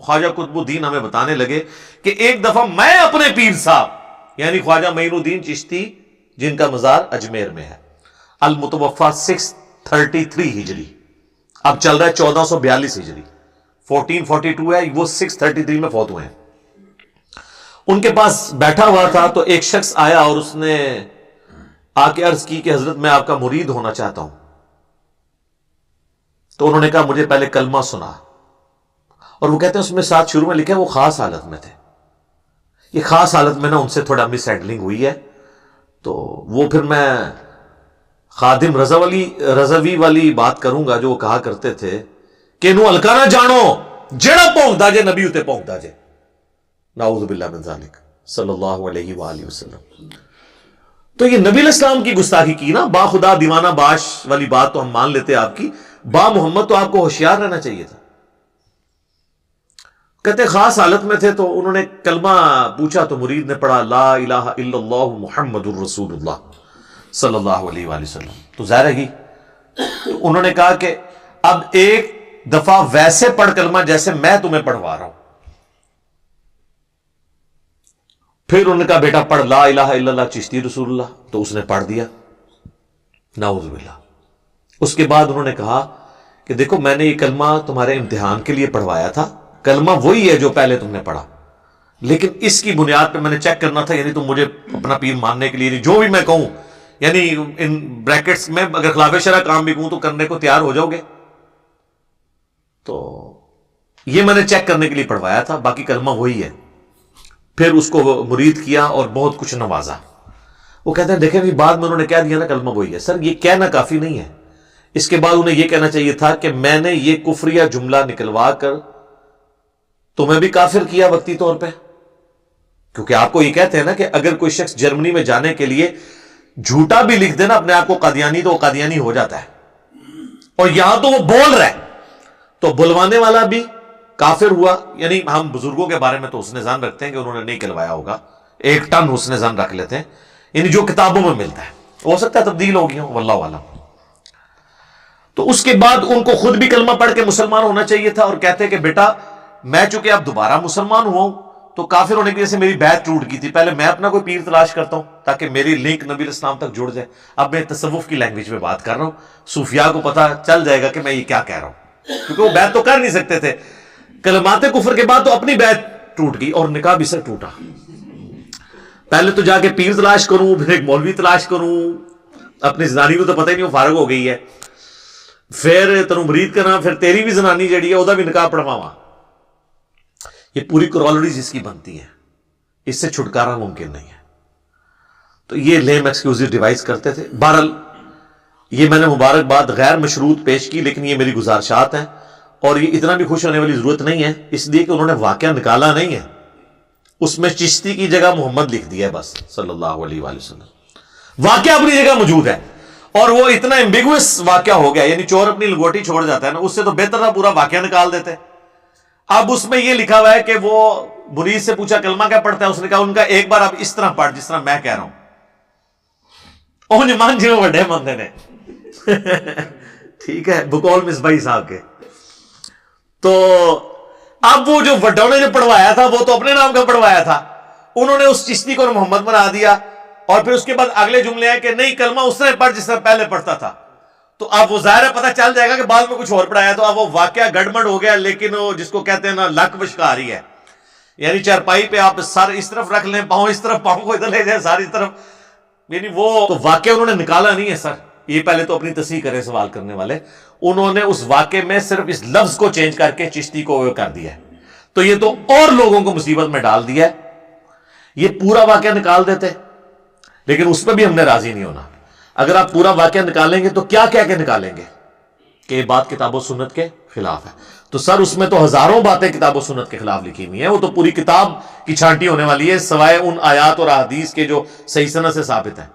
خواجہ قطب الدین ہمیں بتانے لگے کہ ایک دفعہ میں اپنے پیر صاحب یعنی خواجہ معین الدین چشتی جن کا مزار اجمیر میں ہے، المتوفا 633 ہجری، اب چل رہا ہے 1442 ہجری، 1442 ہے، وہ 633 میں فوت ہوئے ہیں۔ ان کے پاس بیٹھا ہوا تھا تو ایک شخص آیا اور اس نے آ کے عرض کی کہ حضرت میں آپ کا مرید ہونا چاہتا ہوں۔ تو انہوں نے کہا مجھے پہلے کلمہ سنا، اور وہ کہتے ہیں اس میں ساتھ شروع میں لکھا ہے وہ خاص حالت میں تھے، یہ خاص حالت میں نا ان سے تھوڑا مس ہینڈلنگ ہوئی ہے، تو وہ پھر میں خادم رضوی والی بات کروں گا جو وہ کہا کرتے تھے کہ نو ہلکا نہ جانو جڑا پونکدا جے نبی اتے پونکدا جے، نعوذ باللہ من ذالک صلی اللہ علیہ وآلہ وسلم۔ تو یہ نبی الاسلام کی گستاخی کی نا، با خدا دیوانہ باش والی بات تو ہم مان لیتے آپ کی، با محمد تو آپ کو ہوشیار رہنا چاہیے تھا۔ کہتے خاص حالت میں تھے تو انہوں نے کلمہ پوچھا تو مرید نے پڑھا لا الہ الا اللہ محمد الرسول اللہ صلی اللہ علیہ وآلہ وسلم، تو ظاہر ہے تو انہوں نے کہا کہ اب ایک دفعہ ویسے پڑھ کلمہ جیسے میں تمہیں پڑھوا رہا ہوں۔ پھر انہوں نے کہا بیٹا پڑھ لا الہ الا اللہ چشتی رسول اللہ، تو اس نے پڑھ دیا، نعوذ باللہ۔ اس کے بعد انہوں نے کہا کہ دیکھو میں نے یہ کلمہ تمہارے امتحان کے لیے پڑھوایا تھا، کلمہ وہی ہے جو پہلے تم نے پڑھا، لیکن اس کی بنیاد پہ میں نے چیک کرنا تھا، یعنی تم مجھے اپنا پیر ماننے کے لیے جو بھی میں کہوں، یعنی ان بریکٹس میں اگر خلاف شرع کام بھی کہوں تو کرنے کو تیار ہو جاؤ گے، تو یہ میں نے چیک کرنے کے لیے پڑھوایا تھا، باقی کلمہ وہی ہے۔ پھر اس کو مرید کیا اور بہت کچھ نوازا۔ وہ کہتے ہیں دیکھیں بھی بعد میں انہوں نے کہہ دیا نا کلمہ وہی ہے، سر یہ کہنا کافی نہیں ہے، اس کے بعد انہیں یہ کہنا چاہیے تھا کہ میں نے یہ کفریہ جملہ نکلوا کر تمہیں بھی کافر کیا وقتی طور پہ، کیونکہ آپ کو یہ کہتے ہیں نا کہ اگر کوئی شخص جرمنی میں جانے کے لیے جھوٹا بھی لکھ دینا اپنے آپ کو قادیانی تو وہ قادیانی ہو جاتا ہے، اور یہاں تو وہ بول رہا ہے تو بلوانے والا بھی کافر ہوا۔ یعنی ہم بزرگوں کے بارے میں تو حسن ظن رکھتے ہیں کہ انہوں نے نہیں کلوایا ہوگا، 1 ٹن حسن ظن رکھ لیتے ہیں، یعنی جو کتابوں میں ملتا ہے، ہو سکتا ہے تبدیل ہو گئی ہوں، واللہ اعلم۔ تو اس کے بعد ان کو خود بھی کلمہ پڑھ کے مسلمان ہونا چاہیے تھا، اور کہتے کہ بیٹا میں چونکہ اب دوبارہ مسلمان ہوا ہوں تو کافر ہونے کی وجہ سے میری بیعت ٹوٹ گئی تھی، پہلے میں اپنا کوئی پیر تلاش کرتا ہوں تاکہ میری لنک نبی الاسلام تک جڑ جائے، اب میں تصوف کی لینگویج میں بات کر رہا ہوں، صوفیاء کو پتہ چل جائے گا کہ میں یہ کیا کہہ رہا ہوں، کیونکہ وہ بیعت تو کر نہیں سکتے تھے، کلمات کفر کے بعد تو اپنی بیعت ٹوٹ گئی اور نکاح بھی سے ٹوٹا۔ پہلے تو جا کے پیر تلاش کروں، پھر ایک مولوی تلاش کروں، اپنی زنانی کو تو پتہ ہی نہیں وہ فارغ ہو گئی ہے، پھر تینوں مرید کرنا، پھر تیری بھی زنانی جڑی ہے وہ بھی نکاح پڑھواواں، یہ پوری کرالریز اس کی بنتی ہے، اس سے چھٹکارا ممکن نہیں ہے۔ تو یہ لیم ایکسکیوزز ڈیوائس کرتے تھے۔ بہرحال یہ میں نے مبارکباد غیر مشروط پیش کی، لیکن یہ میری گزارشات ہیں، اور یہ اتنا بھی خوش ہونے والی ضرورت نہیں ہے، اس لیے کہ انہوں نے واقعہ نکالا نہیں ہے، اس میں چشتی کی جگہ محمد لکھ دیا ہے بس صلی اللہ علیہ وآلہ وسلم، واقعہ اپنی جگہ موجود ہے، اور وہ اتنا ایمبیگوس واقعہ ہو گیا، یعنی چور اپنی لنگوٹی چھوڑ جاتا ہے نا، اس سے تو بہتر تھا پورا واقعہ نکال دیتے۔ اب اس میں یہ لکھا ہوا ہے کہ وہ مرید سے پوچھا کلمہ کیا پڑھتا ہے، اس نے کہا ان کا ایک بار اب اس طرح پڑھ جس طرح میں کہہ رہا ہوں، اونج مان جی وڈے مندے نے ٹھیک ہے، بقول مصباحی صاحب کے۔ تو اب وہ جو وڈوں نے جو پڑھوایا تھا وہ تو اپنے نام کا پڑھوایا تھا، انہوں نے اس چشتی کو محمد بنا دیا، اور پھر اس کے بعد اگلے جملے ہیں کہ نہیں کلمہ اس نے پڑھ جس طرح پہلے پڑھتا تھا، تو اب وہ ظاہر ہے پتہ چل جائے گا کہ بعد میں کچھ اور پڑھایا، تو اب وہ واقعہ گڑبڑ ہو گیا، لیکن وہ جس کو کہتے ہیں نا لک بشکاری ہے، یعنی چارپائی پہ آپ سر اس طرف رکھ لیں، پاؤں اس طرف، پاؤں کو ادھر لے جائیں ساری طرف، یعنی وہ تو واقعہ انہوں نے نکالا نہیں ہے سر، یہ پہلے تو اپنی تصحیح کرے سوال کرنے والے، انہوں نے اس واقعے میں صرف اس لفظ کو چینج کر کے چشتی کو کر دیا ہے، تو یہ تو اور لوگوں کو مصیبت میں ڈال دیا ہے، یہ پورا واقعہ نکال دیتے، لیکن اس پہ بھی ہم نے راضی نہیں ہونا۔ اگر آپ پورا واقعہ نکالیں گے تو کیا کہہ کے نکالیں گے کہ یہ بات کتاب و سنت کے خلاف ہے، تو سر اس میں تو ہزاروں باتیں کتاب و سنت کے خلاف لکھی ہوئی ہیں، وہ تو پوری کتاب کی چھانٹی ہونے والی ہے، سوائے ان آیات اور احادیث کے جو صحیح سند سے ثابت ہیں۔